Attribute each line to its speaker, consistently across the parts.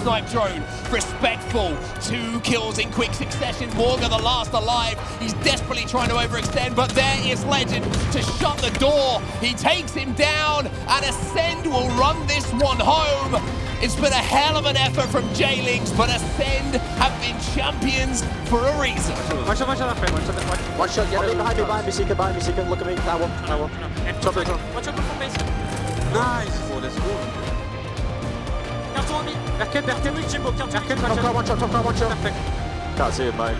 Speaker 1: Snipe Drone. Respectful, 2 kills in quick succession. Morgan the last alive. He's desperately trying to overextend, but there is Legend to shut the door. He takes him down, and Acend will run this one home. It's been a hell of an effort from J-Links, but Acend have been champions for a reason.
Speaker 2: One shot that frame, one shot, yeah, behind me, Seeker, look at me, that one. Top.
Speaker 3: Watch out for base.
Speaker 2: Nice!
Speaker 3: Oh, let's go. Carton,
Speaker 2: Berken,
Speaker 3: Jimbo, Carton.
Speaker 2: top car, one shot. Can't see it, mate.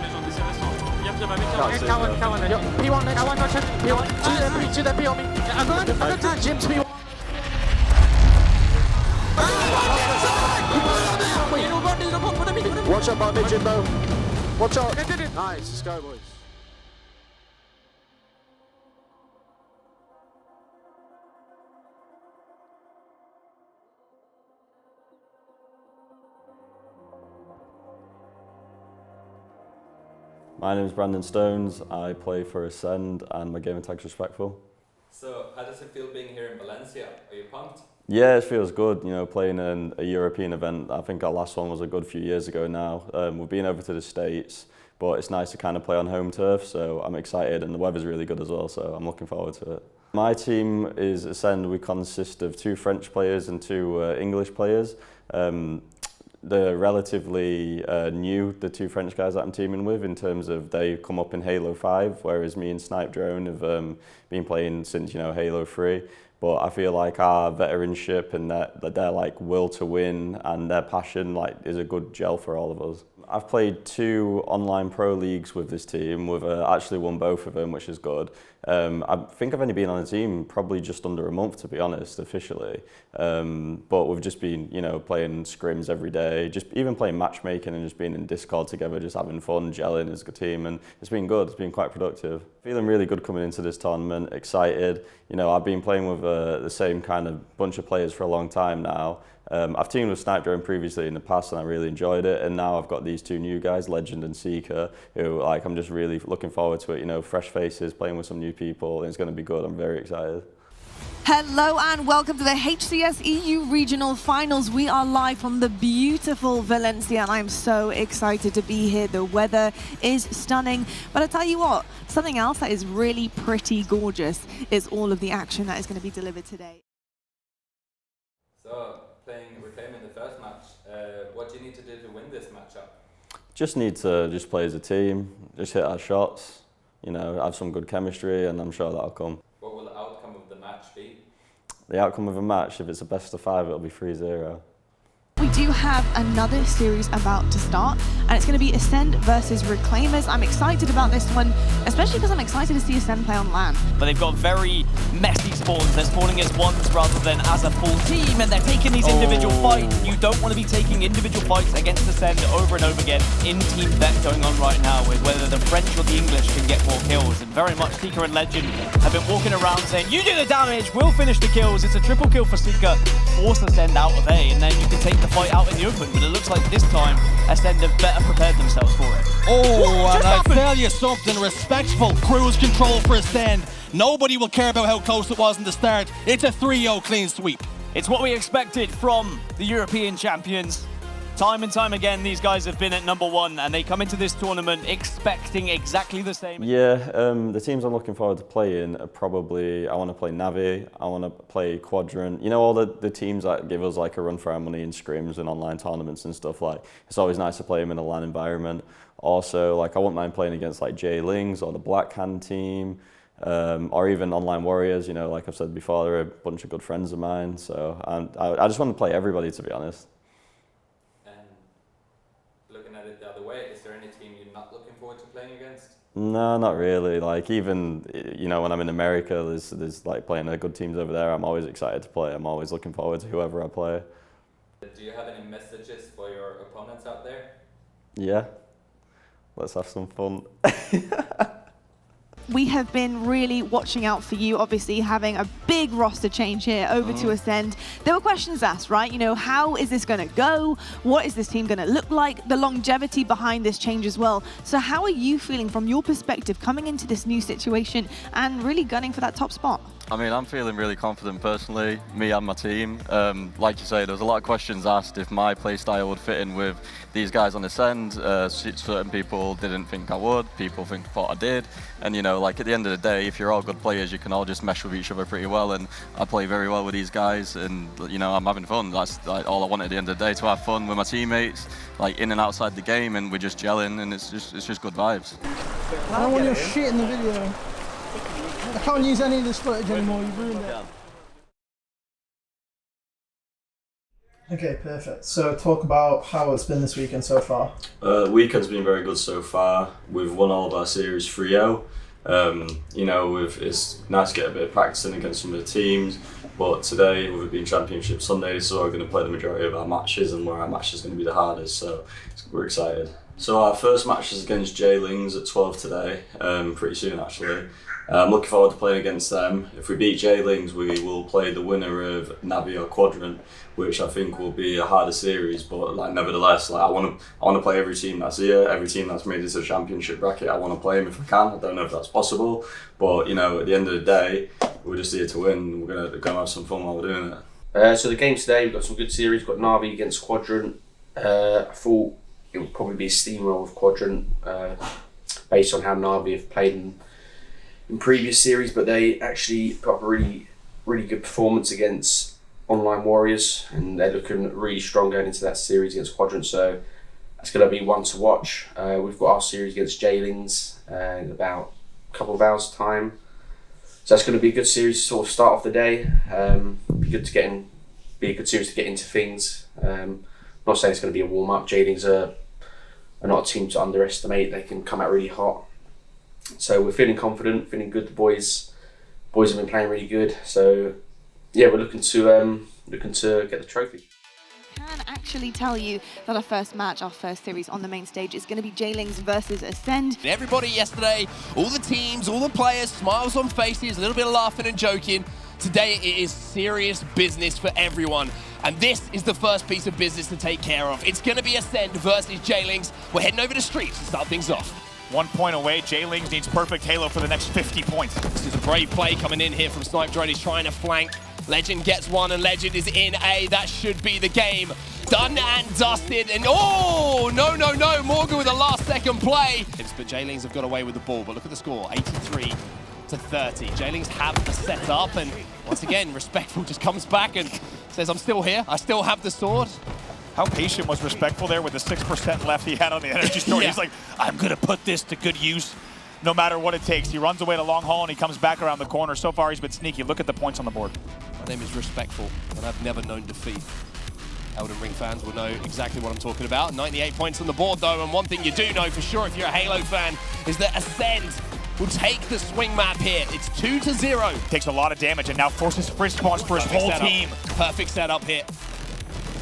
Speaker 2: P1 next. P1, to the P on me. I'm going, Jim's P1. Watch out by mid, Jimbo. Watch out. Nice, let's go, boys.
Speaker 4: My name is Brandon Stones. I play for Acend and my gamer tag's Respectful.
Speaker 5: So, how does it feel being here in Valencia? Are you pumped?
Speaker 4: Yeah, it feels good, you know, playing in a European event. I think our last one was a good few years ago now. We've been over to the States, but it's nice to kind of play on home turf, so I'm excited, and the weather's really good as well, so I'm looking forward to it. My team is Acend. We consist of 2 French players and 2 English players. They're relatively new, the 2 French guys that I'm teaming with, in terms of they come up in Halo 5, whereas me and Snipe Drone have been playing since, you know, Halo 3. But I feel like our veteranship and their like will to win and their passion like is a good gel for all of us. I've played 2 online pro leagues with this team. We've actually won both of them, which is good. I think I've only been on the team probably just under a month, to be honest, officially. But we've just been, you know, playing scrims every day, just even playing matchmaking and just being in Discord together, just having fun, gelling as a team, and it's been good. It's been quite productive. Feeling really good coming into this tournament, excited. You know, I've been playing with the same kind of bunch of players for a long time now. I've teamed with Snipe Drone previously in the past and I really enjoyed it, and now I've got these 2 new guys, Legend and Seeker, who like I'm just really looking forward to it, you know, fresh faces, playing with some new people, and it's going to be good. I'm very excited.
Speaker 6: Hello and welcome to the HCS EU Regional Finals. We are live from the beautiful Valencia and I'm so excited to be here. The weather is stunning, but I tell you what, something else that is really pretty gorgeous is all of the action that is going to be delivered today.
Speaker 5: So, reclaiming the first match, what do you need to do to win this matchup?
Speaker 4: Just need to just play as a team, just hit our shots, you know, have some good chemistry, and I'm sure that'll come.
Speaker 5: What will the outcome of the match be?
Speaker 4: The outcome of a match, if it's a best of 5, it'll be 3-0.
Speaker 6: We do have another series about to start, and it's going to be Acend versus Reclaimers. I'm excited about this one, especially because I'm excited to see Acend play on LAN.
Speaker 7: But they've got very messy spawns. They're spawning as ones rather than as a full team, and they're taking these individual fights. You don't want to be taking individual fights against Acend over and over again. In-team bet going on right now with whether the French or the English can get more kills, and very much Seeker and Legend have been walking around saying, you do the damage, we'll finish the kills. It's a triple kill for Seeker, force Acend out of A, and then you can take the fight out in the open, but it looks like this time Acend have better prepared themselves for it.
Speaker 1: Oh, and I tell you something, Respectful cruise control for Acend. Nobody will care about how close it was in the start. It's a 3-0 clean sweep.
Speaker 7: It's what we expected from the European champions. Time and time again, these guys have been at #1, and they come into this tournament expecting exactly the same.
Speaker 4: Yeah, the teams I'm looking forward to playing are probably, I want to play Navi, I want to play Quadrant. You know, all the teams that give us like a run for our money in scrims and online tournaments and stuff, like, it's always nice to play them in a LAN environment. Also, like, I wouldn't mind playing against like J-Links or the Black Hand team, or even Online Warriors. You know, like I've said before, they're a bunch of good friends of mine, so I just want to play everybody, to be honest.
Speaker 5: Looking at it the other way, is there any team you're not looking forward to playing against?
Speaker 4: No, not really. Like, even, you know, when I'm in America, there's like playing the good teams over there. I'm always excited to play. I'm always looking forward to whoever I play.
Speaker 5: Do you have any messages for your opponents out there?
Speaker 4: Yeah, let's have some fun.
Speaker 6: We have been really watching out for you, obviously having a big roster change here over to Acend. There were questions asked, right? You know, how is this going to go? What is this team going to look like? The longevity behind this change as well. So how are you feeling from your perspective coming into this new situation and really gunning for that top spot?
Speaker 4: I mean, I'm feeling really confident personally, me and my team. Like you say, there was a lot of questions asked if my playstyle would fit in with these guys on Acend. Certain people didn't think I would, people thought I did. And you know, like at the end of the day, if you're all good players, you can all just mesh with each other pretty well. And I play very well with these guys, and you know, I'm having fun. That's like all I want at the end of the day, to have fun with my teammates, like in and outside the game, and we're just gelling, and it's just good vibes.
Speaker 8: I don't want your shit in the video. I can't use any of this footage anymore, you've ruined it. Okay, perfect. So talk about how it's been this weekend so far.
Speaker 4: The weekend's been very good so far. We've won all of our series 3-0. You know, it's nice to get a bit of practicing against some of the teams, but today, with it being Championship Sunday, so we're going to play the majority of our matches, and where our match is going to be the hardest, so we're excited. So our first match is against J-Lings at 12 today, pretty soon actually. I'm looking forward to playing against them. If we beat J-Lings, we will play the winner of Navi or Quadrant, which I think will be a harder series. But like, nevertheless, like I want to play every team that's here, every team that's made it to the championship bracket. I want to play them if I can. I don't know if that's possible, but you know, at the end of the day, we're just here to win. We're gonna have some fun while we're doing it.
Speaker 9: So the game today, we've got some good series. We've got Navi against Quadrant. I thought it would probably be a steamroll with Quadrant, based on how Navi have played in previous series, but they actually put up a really good performance against Online Warriors, and they're looking really strong going into that series against Quadrant, so that's going to be one to watch. We've got our series against J-Lings in about a couple of hours time, so that's going to be a good series to sort of start off the day. Be a good series to get into things. I'm not saying it's going to be a warm-up. J-Lings are not a team to underestimate. They can come out really hot. So we're feeling confident, feeling good. The boys have been playing really good. So yeah, we're looking to get the trophy.
Speaker 6: I can actually tell you that our first match, our first series on the main stage is going to be J-Lings versus Acend.
Speaker 1: Everybody yesterday, all the teams, all the players, smiles on faces, a little bit of laughing and joking. Today it is serious business for everyone. And this is the first piece of business to take care of. It's going to be Acend versus J-Lings. We're heading over the streets to start things off.
Speaker 10: 1 point away. J-Lings needs perfect Halo for the next 50 points.
Speaker 1: This is a brave play coming in here from Snipe Drone. He's trying to flank. Legend gets one, and Legend is in A. That should be the game. Done and dusted, and oh, no. Morgan with a last-second play. But J-Lings have got away with the ball, but look at the score, 83-30. J-Lings have the setup, and once again, Respectful just comes back and says, I'm still here. I still have the sword.
Speaker 10: How patient was Respectful there with the 6% left he had on the energy store.
Speaker 1: Yeah.
Speaker 10: He's like, I'm going to put this to good use no matter what it takes. He runs away to long haul and he comes back around the corner. So far, he's been sneaky. Look at the points on the board.
Speaker 1: My name is Respectful, and I've never known defeat. Elden Ring fans will know exactly what I'm talking about. 98 points on the board, though, and one thing you do know for sure if you're a Halo fan is that Acend will take the swing map here. It's 2-0.
Speaker 10: Takes a lot of damage and now forces frizz spawns for his whole team.
Speaker 1: Perfect setup here.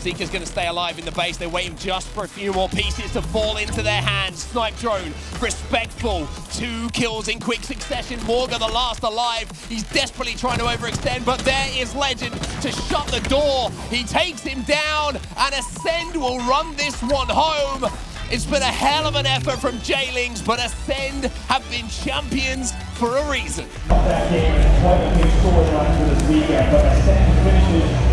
Speaker 1: Seeker's going to stay alive in the base. They're waiting just for a few more pieces to fall into their hands. Snipe Drone, Respectful, 2 kills in quick succession. Morgan, the last alive. He's desperately trying to overextend, but there is Legend to shut the door. He takes him down, and Acend will run this one home. It's been a hell of an effort from J-Lings, but Acend have been champions for a reason.
Speaker 11: That game is quite a big storyline for this weekend, but Acend finishes.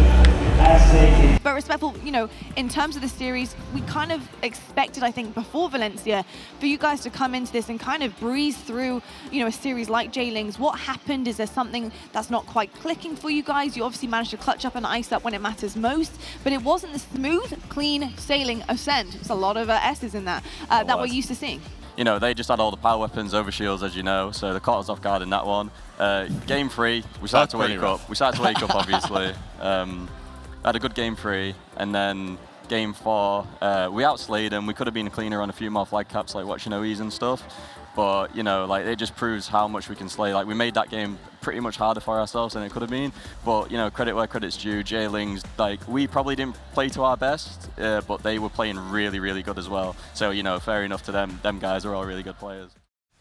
Speaker 6: But Respectful, you know, in terms of the series, we kind of expected, I think, before Valencia, for you guys to come into this and kind of breeze through, you know, a series like J-Lings. What happened? Is there something that's not quite clicking for you guys? You obviously managed to clutch up and ice up when it matters most, but it wasn't the smooth, clean sailing Acend. There's a lot of S's in that that we're used to seeing.
Speaker 4: You know, they just had all the power weapons, overshields, as you know, so they caught us off guard in that one. Game 3, we started to wake up. We started to wake up, obviously. Had a good game 3, and then game 4, we outslayed them. We could have been cleaner on a few more flag caps, like watching OEs and stuff. But, you know, like, it just proves how much we can slay. Like, we made that game pretty much harder for ourselves than it could have been. But, you know, credit where credit's due. J-Lings, like, we probably didn't play to our best, but they were playing really, really good as well. So, you know, fair enough to them. Them guys are all really good players.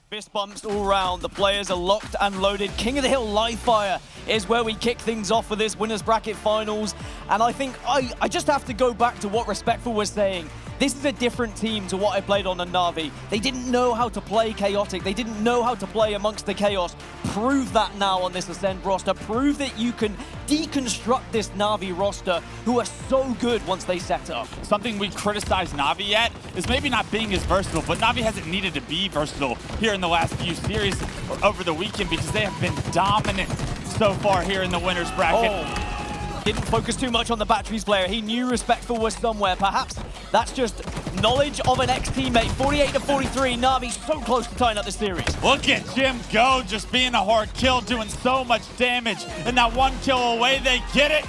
Speaker 7: Fist bumps all round. The players are locked and loaded. King of the Hill live fire is where we kick things off for this winners bracket finals. And I think I just have to go back to what Respectful was saying. This is a different team to what I played on Na'Vi. They didn't know how to play chaotic. They didn't know how to play amongst the chaos. Prove that now on this Acend roster. Prove that you can deconstruct this Na'Vi roster, who are so good once they set up.
Speaker 10: Something we criticized Na'Vi yet is maybe not being as versatile, but Na'Vi hasn't needed to be versatile here in the last few series over the weekend because they have been dominant so far here in the winner's bracket.
Speaker 7: Oh. Didn't focus too much on the Batteries player. He knew Respectful was somewhere. Perhaps that's just knowledge of an ex-teammate. 48-43, Na'Vi so close to tying up the series.
Speaker 10: Look at Jim go, just being a hard kill, doing so much damage. And that one kill away, they get it.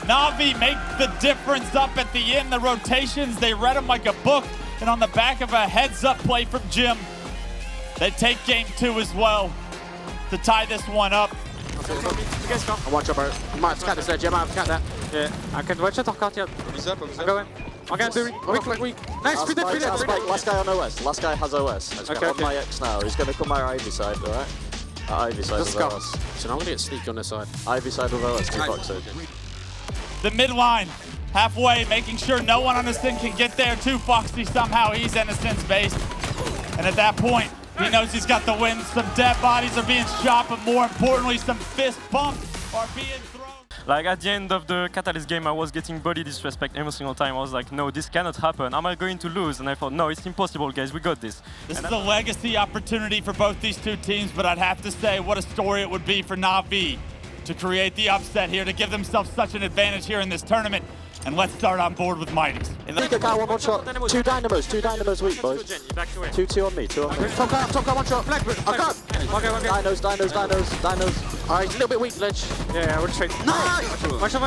Speaker 10: Na'Vi make the difference up at the end. The rotations, they read them like a book. And on the back of a heads-up play from Jim, they take game 2 as well to tie this one up.
Speaker 3: You guys come.
Speaker 2: Watch out, bro. You might have to cut this edge, you might have to cut that.
Speaker 3: Yeah, I can watch it or can't yet. I'm going. I'm going to do weak. Nice, speed it.
Speaker 2: Last guy on OS. Last guy has OS.
Speaker 3: Okay,
Speaker 2: on my X now. He's going to come my Ivy side, alright? Ivy side with OS.
Speaker 3: So now I'm going to get sneaky on this side.
Speaker 2: Ivy side with OS, 2 boxes.
Speaker 10: The midline, halfway, making sure no one on Acend can get there to Foxy somehow. He's in Ascend's base. And at that point, he knows he's got the win. Some dead bodies are being shot, but more importantly, some fist bumps are being thrown.
Speaker 12: Like at the end of the Catalyst game, I was getting body disrespect every single time. I was like, no, this cannot happen. Am I going to lose? And I thought, no, it's impossible, guys. We got this.
Speaker 10: This is a legacy opportunity for both these two teams, but I'd have to say what a story it would be for Na'Vi to create the upset here, to give themselves such an advantage here in this tournament. And let's start on board with Mighties.
Speaker 2: One more shot. 2 dynamos weak, boys. 2 on me, 2 on me. Top guy, 1 shot. I can't. Dinos. Alright, he's a little bit weak, Ledge.
Speaker 3: Yeah, we're straight.
Speaker 2: Nice!
Speaker 3: One shot.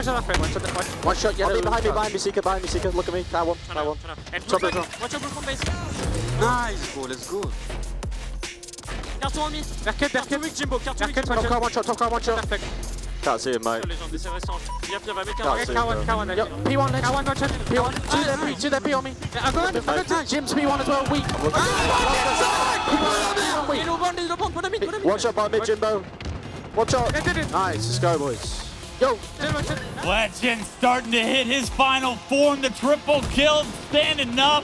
Speaker 2: One shot, yellow. Behind me, Seeker. Look at me. That one.
Speaker 3: Watch out from base.
Speaker 2: Nice, go, let's go.
Speaker 3: Carton on me. Carton weak, Jimbo. Carton weak.
Speaker 2: Top guy, 1 shot. Can't see him, mate. P1, Ledge. P1. 2 there, P on me. I'm going. Jim's P1 as well, weak. 1 shot by mid, Jimbo. 1 shot. Nice, let's go, boys. Yo.
Speaker 10: Legend starting to hit his final form. The triple kill, standing up.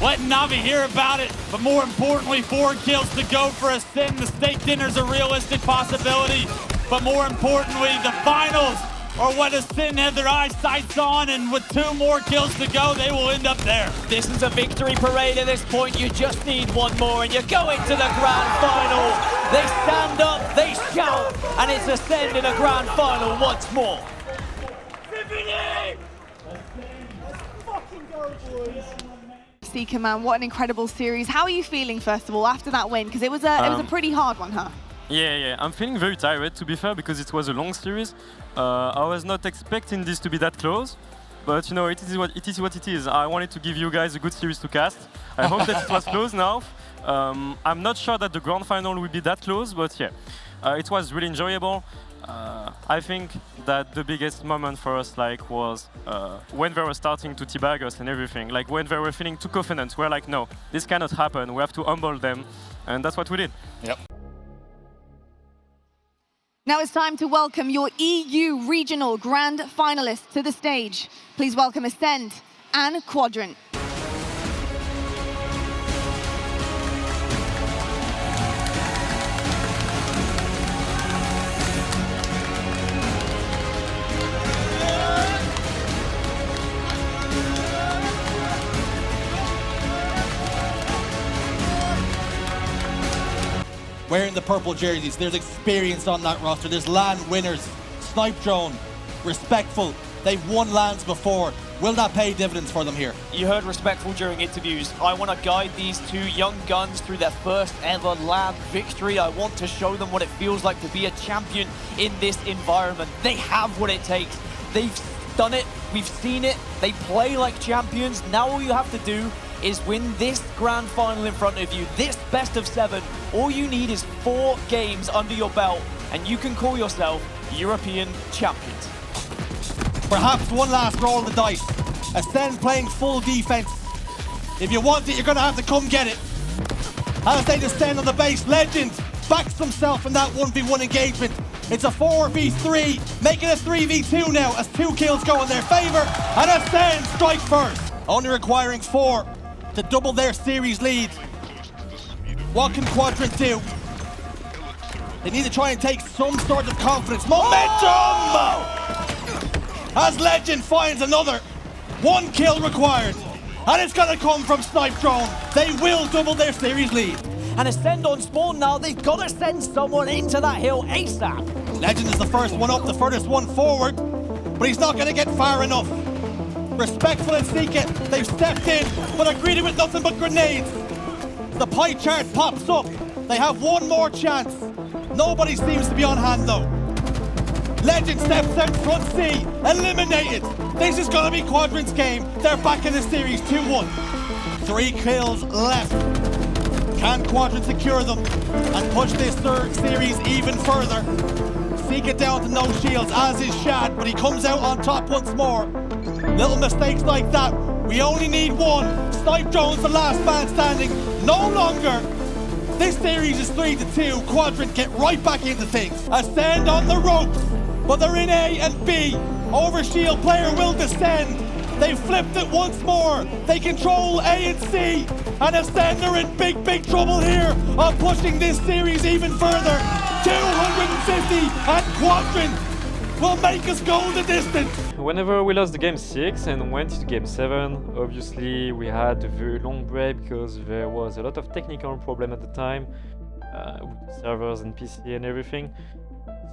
Speaker 10: Letting Na'Vi hear about it, but more importantly, 4 kills to go for Acend. The steak dinner's a realistic possibility, but more importantly, the finals are what Acend have their eyesights on, and with 2 more kills to go, they will end up there.
Speaker 7: This is a victory parade at this point. You just need 1 more, and you're going to the grand final. They stand up, they shout, and it's Acend in a grand final once more.
Speaker 6: Seeker, man, what an incredible series. How are you feeling, first of all, after that win? Because it was a pretty hard one, huh?
Speaker 12: Yeah. I'm feeling very tired, to be fair, because it was a long series. I was not expecting this to be that close, but you know, it is what it is. I wanted to give you guys a good series to cast. I hope that it was close now. I'm not sure that the grand final will be that close, but yeah, it was really enjoyable. I think that the biggest moment for us was when they were starting to teabag us and everything. Like when they were feeling too confident, we're like, no, this cannot happen. We have to humble them, and that's what we did.
Speaker 10: Yep.
Speaker 6: Now it's time to welcome your EU Regional Grand Finalists to the stage. Please welcome Acend and Quadrant.
Speaker 13: Wearing the purple jerseys, there's experience on that roster. There's LAN winners, Snipe Drone, Respectful. They've won LANs before. Will that pay dividends for them here?
Speaker 7: You heard Respectful during interviews. I want to guide these 2 young guns through their first ever LAN victory. I want to show them what it feels like to be a champion in this environment. They have what it takes. They've done it. We've seen it. They play like champions. Now all you have to do is win this grand final in front of you, this best of 7. All you need is 4 games under your belt, and you can call yourself European champions.
Speaker 13: Perhaps one last roll of the dice. Acend playing full defense. If you want it, you're going to have to come get it. As they descend on the base, Legend backs himself in that 1v1 engagement. It's a 4v3, making a 3v2 now as 2 kills go in their favor, and Acend strike first. only requiring 4 to double their series lead. What can Quadrant do? They need to try and take some sort of confidence. Momentum! As Legend finds another. 1 kill required. And it's gonna come from Snipe Drone. They will double their series lead.
Speaker 7: And Ascend on spawn now. They've got to send someone into that hill ASAP.
Speaker 13: Legend is the first one up, the furthest one forward. But he's not gonna get far enough. Respectful and Seek It. They've stepped in, but are greeted with nothing but grenades. The pie chart pops up. They have 1 more chance. Nobody seems to be on hand though. Legend steps out front C, eliminated. This is gonna be Quadrant's game. They're back in the series 2-1. 3 kills left. Can Quadrant secure them and push this series even further? Seek It down to no shields, as is Shad, but he comes out on top once more. Little mistakes like that. We only need 1. Snipe Drone's the last man standing. No longer. This series is 3-2. Quadrant get right back into things. Ascend on the ropes, but they're in A and B. Overshield player will descend. They've flipped it once more. They control A and C. And Ascend are in big, big trouble here of pushing this series even further. 250 and Quadrant will make us go the distance.
Speaker 12: Whenever we lost the game 6 and went to game 7, obviously we had a very long break because there was a lot of technical problem at the time with servers and PC and everything.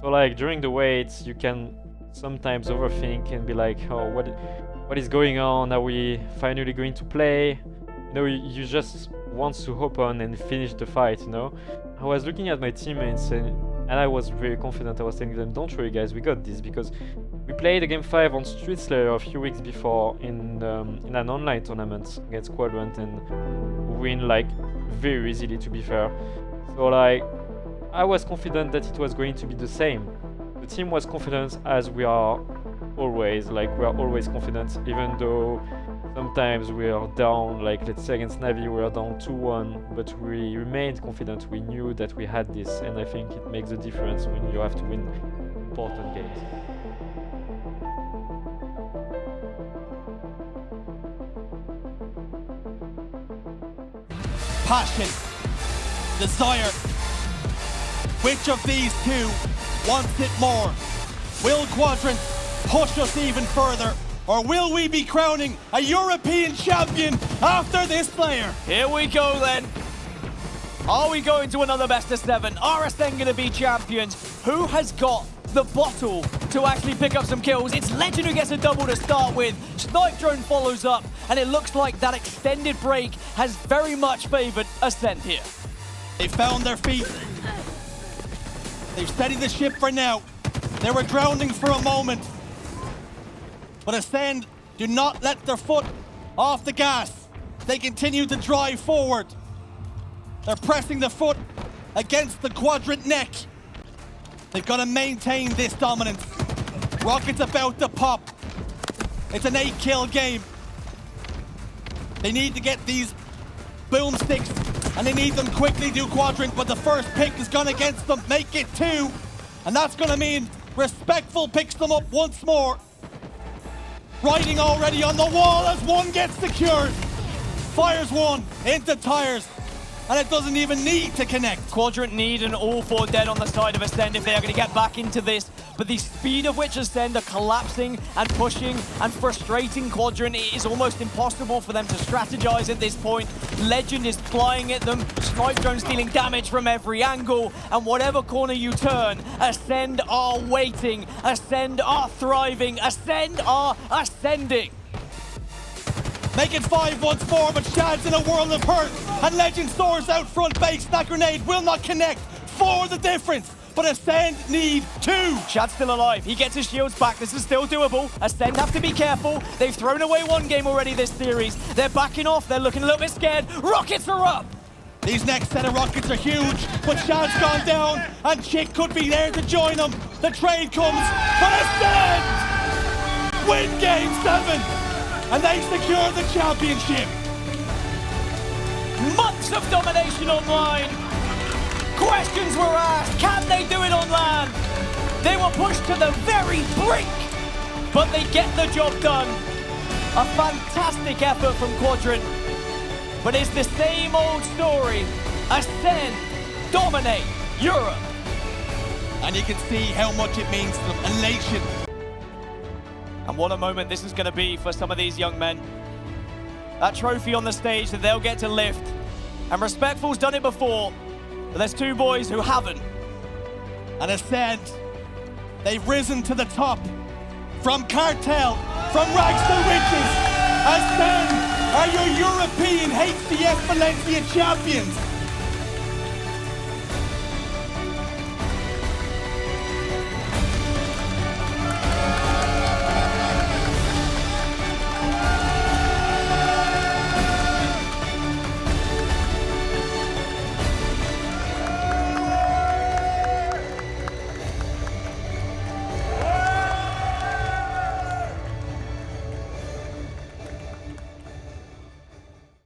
Speaker 12: So like during the waits you can sometimes overthink and be like, oh, what is going on? Are we finally going to play? You know, you just want to hop on and finish the fight, you know? I was looking at my teammates and I was very confident. I was telling them, don't worry guys, we got this, because we played a game 5 on Street Slayer a few weeks before in an online tournament against Quadrant and win like very easily, to be fair. So like, I was confident that it was going to be the same. The team was confident, as we are always, like we are always confident, even though sometimes we are down, like let's say against Navi we are down 2-1, but we remained confident. We knew that we had this, and I think it makes a difference when you have to win important games.
Speaker 13: Passion, desire. Which of these 2 wants it more? Will Quadrant push us even further? Or will we be crowning a European champion after this player?
Speaker 7: Here we go then. Are we going to another best of 7? Are Ascend going to be champions? Who has got the bottle to actually pick up some kills? It's Legend who gets a double to start with. Snipe Drone follows up, and it looks like that extended break has very much favored Ascend here.
Speaker 13: They found their feet. They've steadied the ship for now. They were grounding for a moment. But Ascend do not let their foot off the gas. They continue to drive forward. They're pressing the foot against the Quadrant neck. They've got to maintain this dominance. Rocket's about to pop. It's an 8-kill game. They need to get these boomsticks, and they need them quickly to Quadrant, but the first pick has gone against them. Make it 2, and that's going to mean Respectful picks them up once more. Riding already on the wall as 1 gets secured. Fires 1 into tires, and it doesn't even need to connect.
Speaker 7: Quadrant need an all 4 dead on the side of Ascend if they are going to get back into this. But the speed of which Ascend are collapsing and pushing and frustrating Quadrant, it is almost impossible for them to strategize at this point. Legend is flying at them. Snipe Drone stealing damage from every angle. And whatever corner you turn, Ascend are waiting. Ascend are thriving. Ascend are ascending.
Speaker 13: Make it 5 once more, but Shad's in a world of hurt. And Legend soars out front base. That grenade will not connect. 4 the difference, but Ascend need 2.
Speaker 7: Shad's still alive. He gets his shields back. This is still doable. Ascend have to be careful. They've thrown away 1 game already this series. They're backing off. They're looking a little bit scared. Rockets are up.
Speaker 13: These next set of rockets are huge, but Shad's gone down, and Chick could be there to join them. The trade comes, but Ascend win game 7. And they secure the championship.
Speaker 7: Months of domination online. Questions were asked, can they do it on land? They were pushed to the very brink, but they get the job done. A fantastic effort from Quadrant. But it's the same old story. Ascend, dominate Europe.
Speaker 13: And you can see how much it means to them. Elation.
Speaker 7: And what a moment this is going to be for some of these young men. That trophy on the stage that they'll get to lift. And Respectful's done it before, but there's two boys who haven't.
Speaker 13: And Ascend, they've risen to the top. From cartel, from rags to riches. Ascend are your European HCS Valencia Champions.